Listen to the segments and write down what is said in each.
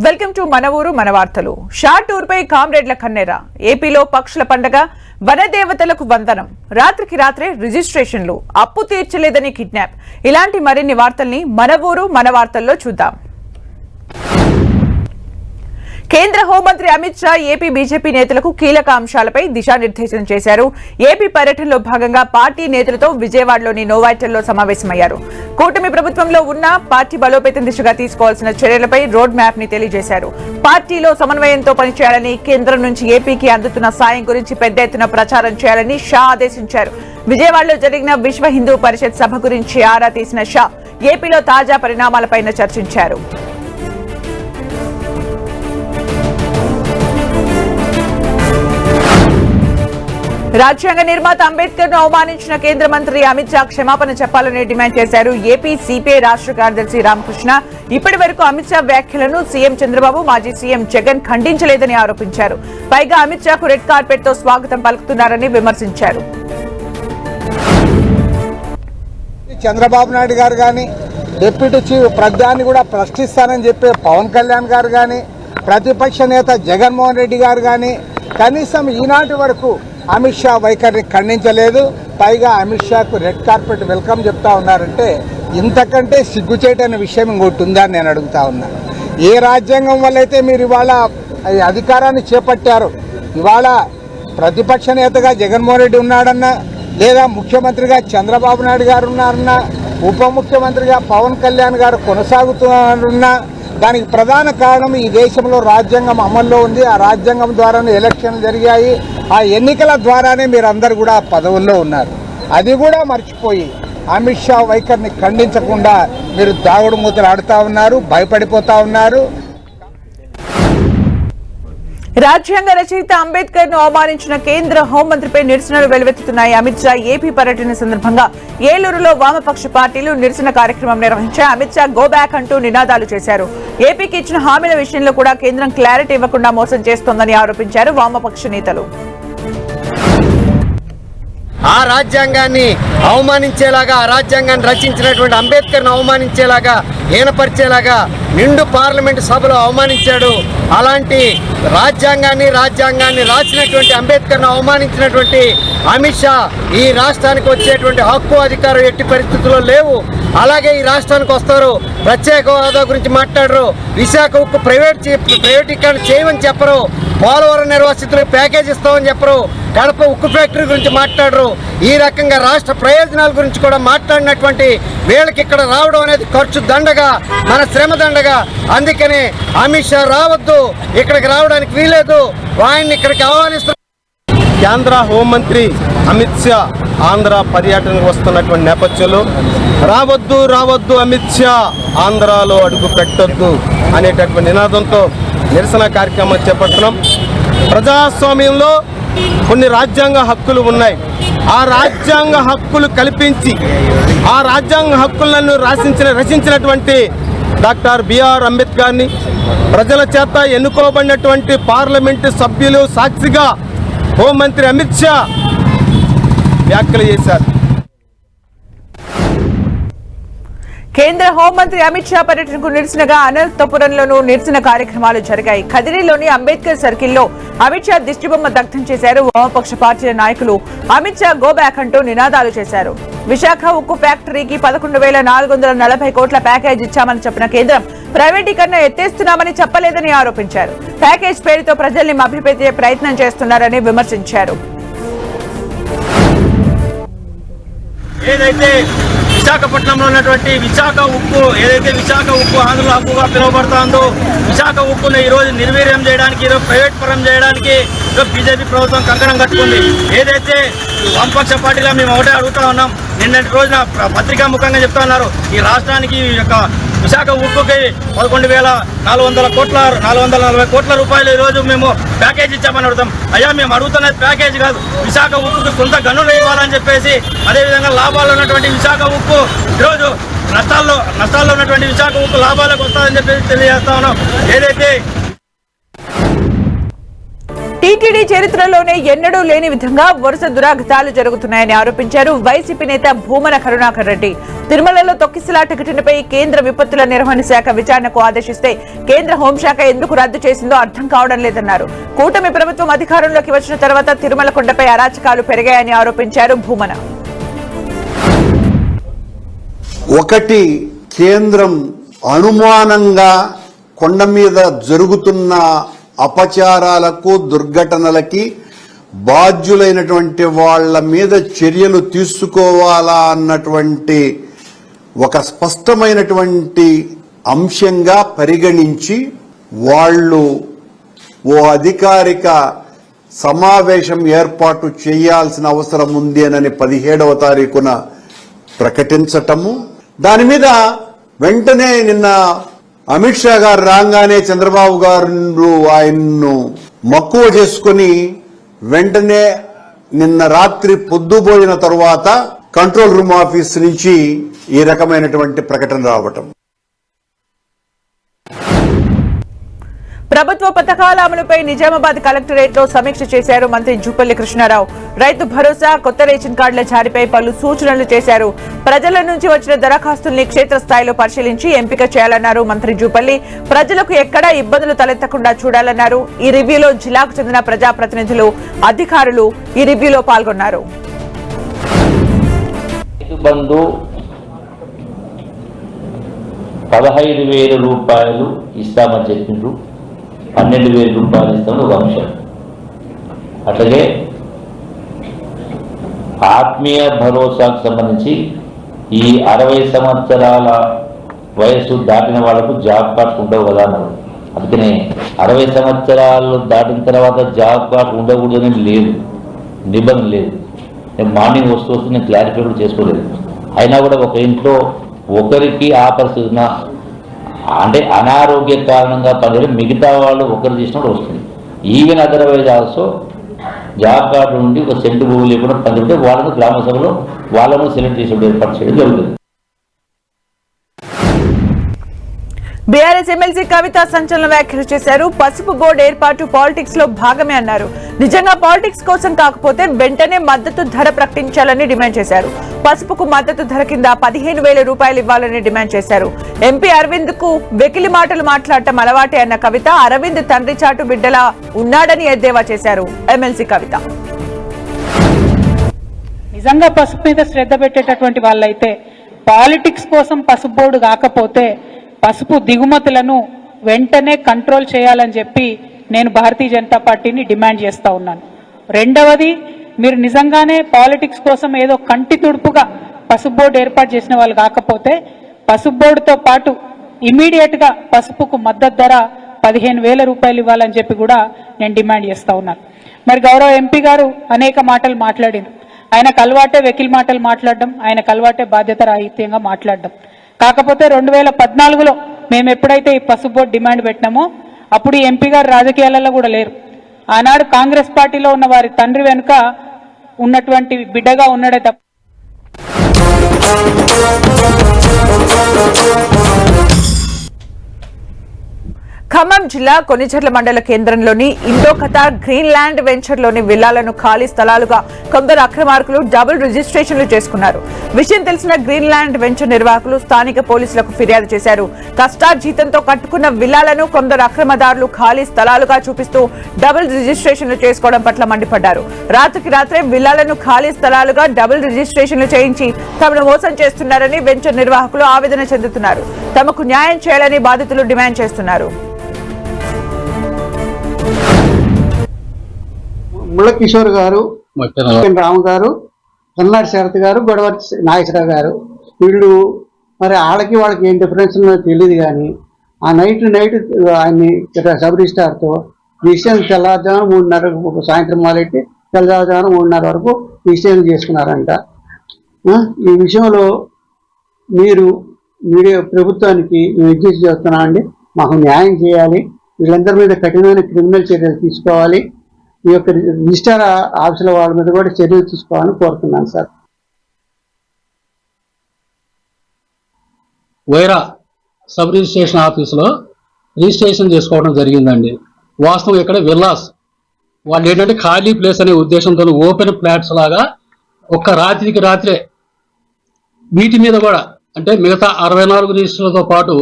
Welcome to మన ఊరు మన వార్తలు. షార్ట్ టూర్ పై కామ్రేడ్ల కన్నెర. ఏపీలో పక్షుల పండగ, వనదేవతలకు వందనం, రాత్రికి రాత్రే రిజిస్ట్రేషన్లు, అప్పు తీర్చలేదని కిడ్నాప్. ఇలాంటి మరిన్ని వార్తల్ని మన ఊరు మన వార్తల్లో చూద్దాం. కేంద్ర హోంమంత్రి అమిత్ షా ఏపీ బీజేపీ నేతలకు కీలక అంశాలపై దిశానిర్దేశం చేశారు. ఏపీ పర్యటనలో భాగంగా పార్టీ నేతలతో విజయవాడలోని నోవాటెల్లో సమావేశమయ్యారు. కూటమి ప్రభుత్వంలో ఉన్న పార్టీ బలోపేతం దిశగా తీసుకోవాల్సిన చర్యలపై రోడ్ మ్యాప్ ని తెలియజేశారు. పార్టీలో సమన్వయంతో పనిచేయాలని, కేంద్రం నుంచి ఏపీకి అందుతున్న సాయం గురించి పెద్ద ఎత్తున ప్రచారం చేయాలని షా ఆదేశించారు. విజయవాడలో జరిగిన విశ్వ హిందూ పరిషత్ సభ గురించి ఆరా తీసిన షా ఏపీలో తాజా పరిణామాలపై చర్చించారు. రాజ్యాంగ నిర్మాత అంబేద్కర్ ను అవమానించిన కేంద్ర మంత్రి అమిత్ షా క్షమాపణ చెప్పాలని డిమాండ్ చేశారు. ఏపీ సిపిఐ రాష్ట్ర కార్యదర్శి రామకృష్ణ ఇప్పటి వరకు అమిత్ షా వ్యాఖ్యలను సీఎం చంద్రబాబు, మాజీ సీఎం జగన్ ఖండించలేదని ఆరోపించారు. పైగా అమిత్ షాకు రెడ్ కార్పెట్ తో స్వాగతం పలుకుతున్నారని విమర్శించారు. చంద్రబాబు నాయుడు గారు కానీ, డిప్యూటీ చీఫ్ ప్రధాని కూడా ప్రశ్నిస్తానని చెప్పే పవన్ కళ్యాణ్ గారు కానీ, ప్రతిపక్ష నేత జగన్మోహన్ రెడ్డి గారు కానీ కనీసం ఈనాటి వరకు అమిత్ షా వైఖరిని ఖండించలేదు. పైగా అమిత్ షాకు రెడ్ కార్పెట్ వెల్కమ్ చెప్తా ఉన్నారంటే ఇంతకంటే సిగ్గుచేటైన విషయం ఇంకోటి ఉందా అని నేను అడుగుతా ఉన్నాను. ఏ రాజ్యాంగం వల్ల అయితే మీరు ఇవాళ అధికారాన్ని చేపట్టారు, ఇవాళ ప్రతిపక్ష నేతగా జగన్మోహన్ రెడ్డి ఉన్నాడన్నా, లేదా ముఖ్యమంత్రిగా చంద్రబాబు నాయుడు గారు ఉన్నారన్నా, ఉప ముఖ్యమంత్రిగా పవన్ కళ్యాణ్ గారు కొనసాగుతున్నారన్నా, దానికి ప్రధాన కారణం ఈ దేశంలో రాజ్యాంగం అమల్లో ఉంది. ఆ రాజ్యాంగం ద్వారానే ఎలక్షన్లు జరిగాయి. ఆ ఎన్నికల ద్వారానే మీరందరూ కూడా పదవుల్లో ఉన్నారు. అది కూడా మర్చిపోయి అమిత్ షా వైఖరిని ఖండించకుండా మీరు దాగుడు మూతలు ఆడుతూ ఉన్నారు, భయపడిపోతా ఉన్నారు. రాజ్యాంగ రచయిత అంబేద్కర్ ను అవమానించిన కేంద్ర హోంమంత్రిపై నిరసనలు వెలువెత్తుతున్నాయి. అమిత్ షా ఏపీ పర్యటన సందర్భంగా ఏలూరులో వామపక్ష పార్టీలు నిరసన కార్యక్రమం నిర్వహించారు. అమిత్ షా గో బ్యాక్ అంటూ నినాదాలు చేశారు. ఏపీకి ఇచ్చిన హామీల విషయంలో కూడా కేంద్రం క్లారిటీ ఇవ్వకుండా మోసం చేస్తోందని ఆరోపించారు వామపక్ష నేతలు. ఆ రాజ్యాంగాన్ని అవమానించేలాగా, ఆ రాజ్యాంగాన్ని రచించినటువంటి అంబేద్కర్ను అవమానించేలాగా, హీనపరిచేలాగా నిండు పార్లమెంటు సభలో అవమానించాడు. అలాంటి రాజ్యాంగాన్ని రాసినటువంటి అంబేద్కర్ను అవమానించినటువంటి అమిత్ షా ఈ రాష్ట్రానికి వచ్చేటువంటి హక్కు, అధికారం ఎట్టి పరిస్థితుల్లో లేవు. అలాగే ఈ రాష్ట్రానికి వస్తారు, ప్రత్యేక హోదా గురించి మాట్లాడరు, విశాఖ ఉక్కు ప్రైవేటీకరణ చేయమని చెప్పరు, పోలవరం నిర్వాసితులకు ప్యాకేజ్ ఇస్తామని చెప్పరు, కడప ఉక్కు ఫ్యాక్టరీ గురించి మాట్లాడరు. ఈ రకంగా రాష్ట్ర ప్రయోజనాల గురించి కూడా మాట్లాడినటువంటి వీళ్ళకి ఇక్కడ రావడం అనేది ఖర్చు దండగా, మన శ్రమ దండగా. అందుకనే అమిత్ షా రావద్దు, ఇక్కడికి రావడానికి వీలేదు, ఆయన్ని ఇక్కడికి ఆహ్వానిస్తున్నారు. కేంద్ర హోంమంత్రి అమిత్ షా ఆంధ్ర పర్యటనకు వస్తున్నటువంటి నేపథ్యంలో రావద్దు అమిత్ షా ఆంధ్రాలో అడుగు పెట్టొద్దు అనేటటువంటి నినాదంతో నిరసన కార్యక్రమం చేపడుతున్నాం. ప్రజాస్వామ్యంలో కొన్ని రాజ్యాంగ హక్కులు ఉన్నాయి. ఆ రాజ్యాంగ హక్కులు కల్పించి ఆ రాజ్యాంగ హక్కులను రచించినటువంటి డాక్టర్ బిఆర్ అంబేద్కర్ని ప్రజల చేత ఎన్నుకోబడినటువంటి పార్లమెంటు సభ్యులు సాక్షిగా హోంమంత్రి అమిత్ షా వ్యాఖ్యలు చేశారు. కేంద్ర హోంమంత్రి అమిత్ షా పర్యటనకు నిరసనగా అనంతపురంలోనూ నిరసన కార్యక్రమాలు జరిగాయి. కదిరిలోని అంబేద్కర్ సర్కిల్లో అమిత్ షా దిష్టిబొమ్మ దగ్ధం చేశారు. వామపక్ష పార్టీల నాయకులు అమిత్ షా గో బ్యాక్ అంటూ నినాదాలు చేశారు. విశాఖ ఉక్కు ఫ్యాక్టరీకి 11,440 కోట్ల ప్యాకేజ్ ఇచ్చామని చెప్పిన కేంద్రం ప్రైవేటీకరణ ఎత్తేస్తున్నామని చెప్పలేదని ఆరోపించారు. ప్యాకేజ్ పేరుతో ప్రజల్ని మభ్యపెట్టే ప్రయత్నం చేస్తున్నారని విమర్శించారు. ఏదైతే విశాఖపట్నంలో ఉన్నటువంటి విశాఖ ఉక్కు, ఏదైతే విశాఖ ఉక్కు ఆంధ్రలో హక్కుగా పిలువబడుతుందో, విశాఖ ఉక్కును ఈరోజు నిర్వీర్యం చేయడానికి, ఈరోజు ప్రైవేట్ పరం చేయడానికి బీజేపీ ప్రభుత్వం కంకణం కట్టుకుంది. ఏదైతే వామపక్ష పార్టీగా మేము ఒకటే అడుగుతా ఉన్నాం, నిన్నటి రోజున పత్రికా ముఖంగా చెప్తా ఉన్నారు, ఈ రాష్ట్రానికి యొక్క విశాఖ ఉక్కుకి 11,440 కోట్ల రూపాయలు ఈరోజు మేము ప్యాకేజ్ ఇచ్చామని అడుగుతాం. అయ్యా, మేము అడుగుతున్నది ప్యాకేజ్ కాదు, విశాఖ ఉక్కుకి సొంత గనులు ఇవ్వాలని చెప్పేసి, అదేవిధంగా లాభాల్లో ఉన్నటువంటి విశాఖ ఉక్కు ఈరోజు నష్టాల్లో ఉన్నటువంటి విశాఖ ఉక్కు లాభాలకు వస్తుందని చెప్పేసి తెలియజేస్తా ఉన్నాం. ఏదైతే టీటీడీ చరిత్రలోనే ఎన్నడూ లేని విధంగా వరుస దురాఘాతాలు జరుగుతున్నాయని ఆరోపించారు వైసీపీ నేత భూమన కరుణాకర్ రెడ్డి. తిరుమలలో తొక్కిసలాట ఘటనపై కేంద్ర విపత్తుల నిర్వహణ శాఖ విచారణకు ఆదేశిస్తే కేంద్ర హోంశాఖ ఎందుకు రద్దు చేసిందో అర్థం కావడం లేదన్నారు. కూటమి ప్రభుత్వం అధికారంలోకి వచ్చిన తర్వాత తిరుమల కొండపై అరాచకాలు పెరిగాయని ఆరోపించారు భూమన. ఒకటి, కేంద్రం అనుమానంగా కొండ మీద జరుగుతున్న అపచారాలకు దుర్ఘటనలకి బాధ్యులైనటువంటి వాళ్ళ మీద చర్యలు తీసుకోవాలా అన్నటువంటి ఒక స్పష్టమైనటువంటి అంశంగా పరిగణించి వాళ్ళు ఓ అధికారిక సమావేశం ఏర్పాటు చేయాల్సిన అవసరం ఉంది అని 17వ తారీఖున ప్రకటించటము, దాని మీద వెంటనే నిన్న అమిత్ షా గారు రాగానే చంద్రబాబు గారు ఆయన్ను మక్కువ చేసుకుని వెంటనే నిన్న రాత్రి పొద్దుపోయిన తరువాత కంట్రోల్ రూమ్ ఆఫీస్ నుంచి ఈ రకమైనటువంటి ప్రకటన రావటం. ప్రభుత్వ పథకాల అమలుపై నిజామాబాద్ కలెక్టరేట్ లో సమీక్ష చేశారు మంత్రి జూపల్లి కృష్ణారావు. రైతు భరోసా, కొత్త రేషన్ కార్డుల జారీపై పలు సూచనలు చేశారు. ప్రజల నుంచి వచ్చిన దరఖాస్తుల్ని క్షేత్రస్థాయిలో పరిశీలించి ఎంపిక చేయాలన్నారు మంత్రి జూపల్లి. ప్రజలకు ఎక్కడా ఇబ్బందులు తలెత్తకుండా చూడాలన్నారు. ఈ రివ్యూలో జిల్లాకు చెందిన ప్రజాప్రతినిధులు, అధికారులు ఈ రివ్యూలో పాల్గొన్నారు. బంధు 15,000 రూపాయలు ఇస్తామని చెప్పిండ్రు, 12,000 రూపాయలు ఇస్తామని ఒక అంశం. అట్లాగే ఆత్మీయ భరోసాకు సంబంధించి ఈ 60 సంవత్సరాల వయసు దాటిన వాళ్ళకు జాబ్ కార్డ్స్ ఉండవు కదా అన్నారు. అందుకనే 60 సంవత్సరాలు దాటిన తర్వాత జాబ్ కార్డ్ ఉండకూడదని లేదు, నిబంధన లేదు. నేను మార్నింగ్ వస్తూ నేను క్లారిఫై కూడా చేసుకోలేదు. అయినా కూడా ఒక ఇంట్లో ఒకరికి ఆ పరిస్థితిన అంటే అనారోగ్య కారణంగా పనిచేయడం, మిగతా వాళ్ళు ఒకరు చేసినప్పుడు వస్తుంది. Even otherwise also job card నుండి ఒక సెంటు భూమి లేకుండా పనిచేస్తే వాళ్ళను గ్రామ సభలో వాళ్ళను సెలెక్ట్ చేసి ఏర్పాటు చేయడం జరుగుతుంది. బీఆర్ఎస్ ఎమ్మెల్సీ కవిత సంచలన వ్యాఖ్యలు చేశారు. పసుపు బోర్డు ఏర్పాటు పాలిటిక్స్ లో భాగమే అన్నారు. నిజంగా పాలిటిక్స్ కోసం కాకపోతే వెంటనే మద్దతు ధర ప్రకటించాలని డిమాండ్ చేశారు. పసుపుకు మద్దతు ధర కింద 15,000 రూపాయలు ఇవ్వాలని డిమాండ్ చేశారు. ఎంపీ అరవింద్ కు వెకిలి మాటలు మాట్లాడటం అలవాటే అన్న కవిత, అరవింద్ తండ్రి చాటు బిడ్డలా ఉన్నాడని ఎద్దేవా చేశారు ఎమ్మెల్సీ కవిత. నిజంగా పసుపు మీద శ్రద్ధ పెట్టేటటువంటి వాళ్ళైతే పాలిటిక్స్ కోసం పసుపు బోర్డు కాకపోతే పసుపు దిగుమతులను వెంటనే కంట్రోల్ చేయాలని చెప్పి నేను భారతీయ జనతా పార్టీని డిమాండ్ చేస్తా ఉన్నాను. రెండవది, మీరు నిజంగానే పాలిటిక్స్ కోసం ఏదో కంటి తుడుపుగా పసుపు బోర్డు ఏర్పాటు చేసిన వాళ్ళు కాకపోతే పసుపు బోర్డుతో పాటు ఇమీడియట్ గా పసుపుకు మద్దతు ధర 15,000 రూపాయలు ఇవ్వాలని చెప్పి కూడా నేను డిమాండ్ చేస్తా ఉన్నాను. మరి గౌరవ ఎంపీ గారు అనేక మాటలు మాట్లాడింది. ఆయనకు అలవాటే వెకిల్ మాటలు మాట్లాడడం, ఆయనకు అలవాటే బాధ్యత రాహిత్యంగా మాట్లాడడం. కాకపోతే 2014లో మేము ఎప్పుడైతే ఈ పసుపు బోర్డు డిమాండ్ పెట్టినామో అప్పుడు ఈ ఎంపీ గారు రాజకీయాలలో కూడా లేరు. ఆనాడు కాంగ్రెస్ పార్టీలో ఉన్న వారి తండ్రి వెనుక ఉన్నటువంటి బిడ్డగా ఉన్నాడే తప్ప ఖమ్మం జిల్లా కొనిచెర్ల మండల కేంద్రంలోని ఇండో ఖతార్ గ్రీన్లాండ్ వెంచర్లోని విల్లాలను ఖాళీ స్థలాలుగా కొందరు అక్రమార్కులు డబుల్ రిజిస్ట్రేషన్లు చేసుకున్నారు. విషయం తెలిసిన గ్రీన్లాండ్ వెంచర్ నిర్వాహకులు స్థానిక పోలీసులకు ఫిర్యాదు చేశారు. కష్టార్జితంతో కట్టుకున్న విల్లాలను కొందరు అక్రమదారులు ఖాళీ స్థలాలుగా చూపిస్తూ డబుల్ రిజిస్ట్రేషన్లు చేసుకోవడం పట్ల మండిపడ్డారు. రాత్రికి రాత్రే విల్లాలను ఖాళీ స్థలాలుగా డబుల్ రిజిస్ట్రేషన్లు చేయించి తమను మోసం చేస్తున్నారని వెంచర్ నిర్వాహకులు ఆవేదన చెందుతున్నారు. తమకు న్యాయం చేయాలని బాధితులు డిమాండ్ చేస్తున్నారు. ముళ్ళ కిషోర్ గారు, రాము గారు, కన్నాడి శరత్ గారు, గొడవర్తి నాగేశ్వరరావు గారు, వీళ్ళు మరి వాళ్ళకి ఏం డిఫరెన్స్ ఉన్నదో తెలియదు. కానీ ఆ నైట్ ఆయన్ని సబ్ రిజిస్టార్తో విషయం తెల్లవారుజామున 3:30 సాయంత్రం మొదలెట్టి తెల్లవారుజామున 3:30 వరకు విషయం చేసుకున్నారంట. ఈ విషయంలో మీరు ప్రభుత్వానికి విజ్ఞప్తి చేస్తున్నామండి, మాకు న్యాయం చేయాలి. వీళ్ళందరి మీద కఠినమైన క్రిమినల్ చర్యలు తీసుకోవాలి. ఈ యొక్క రిజిస్టార్ ఆఫీసుల వాళ్ళ మీద కూడా చర్యలు తీసుకోవాలని కోరుతున్నాను సార్. వైరా సబ్ రిజిస్ట్రేషన్ ఆఫీసులో రిజిస్ట్రేషన్ చేసుకోవడం జరిగిందండి. వాస్తవం ఇక్కడ విల్లాస్ వాళ్ళు ఏంటంటే ఖాళీ ప్లేస్ అనే ఉద్దేశంతో ఓపెన్ ఫ్లాట్స్ లాగా ఒక్క రాత్రికి రాత్రే వీటి మీద కూడా అంటే మిగతా 64 రిజిస్టర్లతో పాటు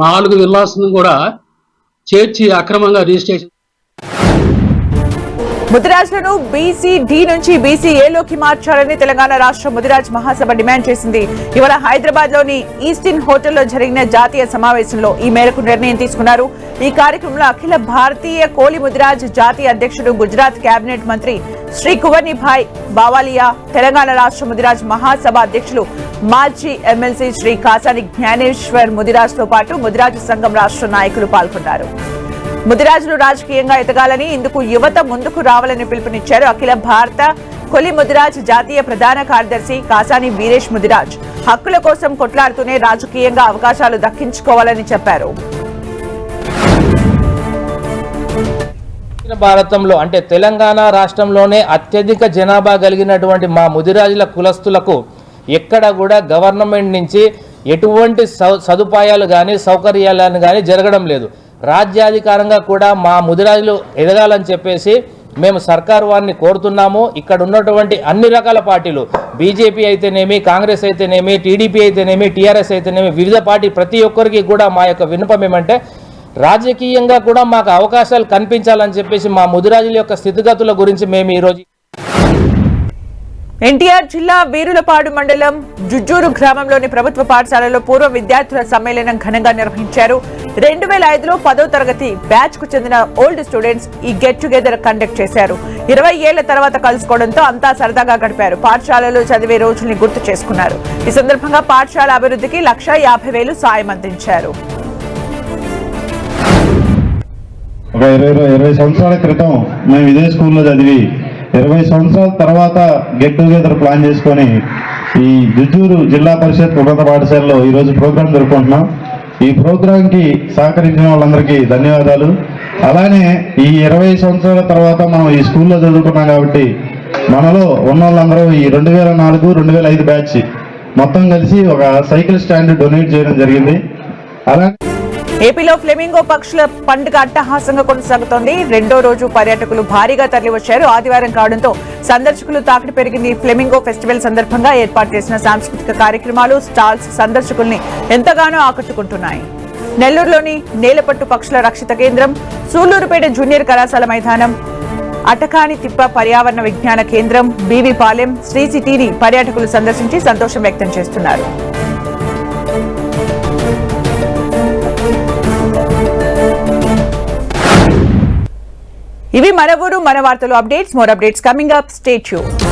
4 విల్లాస్ను కూడా చేర్చి అక్రమంగా రిజిస్ట్రేషన్. ముదిరాజ్లను బీసీ డి నుంచి బీసీ ఏలోకి మార్చాలని తెలంగాణ రాష్ట్ర ముదిరాజ్ మహాసభ డిమాండ్ చేసింది. ఇవాళ హైదరాబాద్ లోని ఈస్టిన్ హోటల్లో జరిగిన జాతీయ సమావేశంలో ఈ మేరకు నిర్ణయం తీసుకున్నారు. ఈ కార్యక్రమంలో అఖిల భారతీయ కోలి ముదిరాజ్ జాతీయ అధ్యక్షుడు, గుజరాత్ కేబినెట్ మంత్రి శ్రీ కువర్నిభాయ్ బావాలియా, తెలంగాణ రాష్ట్ర ముదిరాజ్ మహాసభ అధ్యక్షులు మాజీ ఎమ్మెల్సీ శ్రీ కాసాని జ్ఞానేశ్వర్ ముదిరాజ్ తో పాటు ముదిరాజ్ సంఘం రాష్ట్ర నాయకులు పాల్గొన్నారు. ముదిరాజులు రాజకీయంగా ఎదగాలని, ఇందుకు యువత ముందుకు రావాలని పిలుపునిచ్చారు. అఖిల భారత కొలి ముదిరాజ్ జాతీయ ప్రధాన కార్యదర్శి కాసాని వీరేష్ ముదిరాజ్ హక్కుల కోసం కొట్లాడుతూనే రాజకీయంగా అవకాశాలు దక్కించుకోవాలని చెప్పారు. భారతంలో అంటే తెలంగాణ రాష్ట్రంలోనే అత్యధిక జనాభా కలిగినటువంటి మా ముదిరాజుల కులస్తులకు ఎక్కడ కూడా గవర్నమెంట్ నుంచి ఎటువంటి సదుపాయాలు కానీ సౌకర్యాలను కానీ జరగడం లేదు. రాజ్యాధికారంగా కూడా మా ముదిరాజులు ఎదగాలని చెప్పేసి మేము సర్కారు వారిని కోరుతున్నాము. ఇక్కడ ఉన్నటువంటి అన్ని రకాల పార్టీలు, బీజేపీ అయితేనేమి, కాంగ్రెస్ అయితేనేమి, టీడీపీ అయితేనేమి, టీఆర్ఎస్ అయితేనేమి, వివిధ పార్టీ ప్రతి ఒక్కరికి కూడా మా యొక్క విన్నపం ఏమంటే రాజకీయంగా కూడా మాకు అవకాశాలు కనిపించాలని చెప్పేసి మా ముదిరాజుల యొక్క స్థితిగతుల గురించి మేము ఈరోజు ఎన్టీఆర్ జిల్లా వీరులపాడు మండలం జుజ్జూరు గ్రామంలోని ప్రభుత్వ పాఠశాలలో పూర్వ విద్యార్థుల సమ్మేళనం ఘనంగా నిర్వహించారు. 2005లో 10వ తరగతి బ్యాచ్ కు చెందిన ఓల్డ్ స్టూడెంట్స్ ఈ గెట్ టుగెదర్ కండక్ట్ చేశారు. 20 ఏళ్ల తర్వాత కలుసుకోవడంతో అంతా సరదాగా గడిపారు. పాఠశాలలో చదివే రోజుల్ని గుర్తు చేసుకున్నారు. ఈ సందర్భంగా పాఠశాల అభివృద్ధికి 1,50,000 సాయం అందించారు. 20 సంవత్సరాల క్రితం మేము ఇదే స్కూల్లో చదివి 20 సంవత్సరాల తర్వాత గెట్ టుగెదర్ ప్లాన్ చేసుకొని ఈ జుజ్జూరు జిల్లా పరిషత్ ఉన్నత పాఠశాలలో ఈరోజు ప్రోగ్రాం జరుపుకుంటున్నాం. ఈ ప్రోగ్రాంకి సహకరించిన వాళ్ళందరికీ ధన్యవాదాలు. అలానే ఈ 20 సంవత్సరాల తర్వాత మనం ఈ స్కూల్లో చదువుకున్నాం కాబట్టి మనలో ఉన్న వాళ్ళందరూ ఈ 2004, 2005 బ్యాచ్ మొత్తం కలిసి ఒక సైకిల్ స్టాండ్ డొనేట్ చేయడం జరిగింది. అలానే ఏపీలో ఫ్లెమింగో పక్షుల పండుగ అట్టహాసంగా కొనసాగుతోంది. 2వ రోజు పర్యాటకులు భారీగా తరలివచ్చారు. ఆదివారం కావడంతో సందర్శకులు తాకిడి పెరిగింది. ఫ్లెమింగో ఫెస్టివల్ సందర్భంగా ఏర్పాటు చేసిన సాంస్కృతిక కార్యక్రమాలు, స్టాల్స్ సందర్శకుల్ని ఎంతగానో ఆకట్టుకుంటున్నాయి. నెల్లూరులోని నేలపట్టు పక్షుల రక్షిత కేంద్రం, సూళ్లూరుపేట జూనియర్ కళాశాల మైదానం, అటకాని తిప్ప పర్యావరణ విజ్ఞాన కేంద్రం, బీవీపాలెం, శ్రీ సిటీని పర్యాటకులు సందర్శించి సంతోషం వ్యక్తం చేస్తున్నారు. ఇవి మన ఊరు మన వార్తలు updates. More updates coming up. Stay tuned.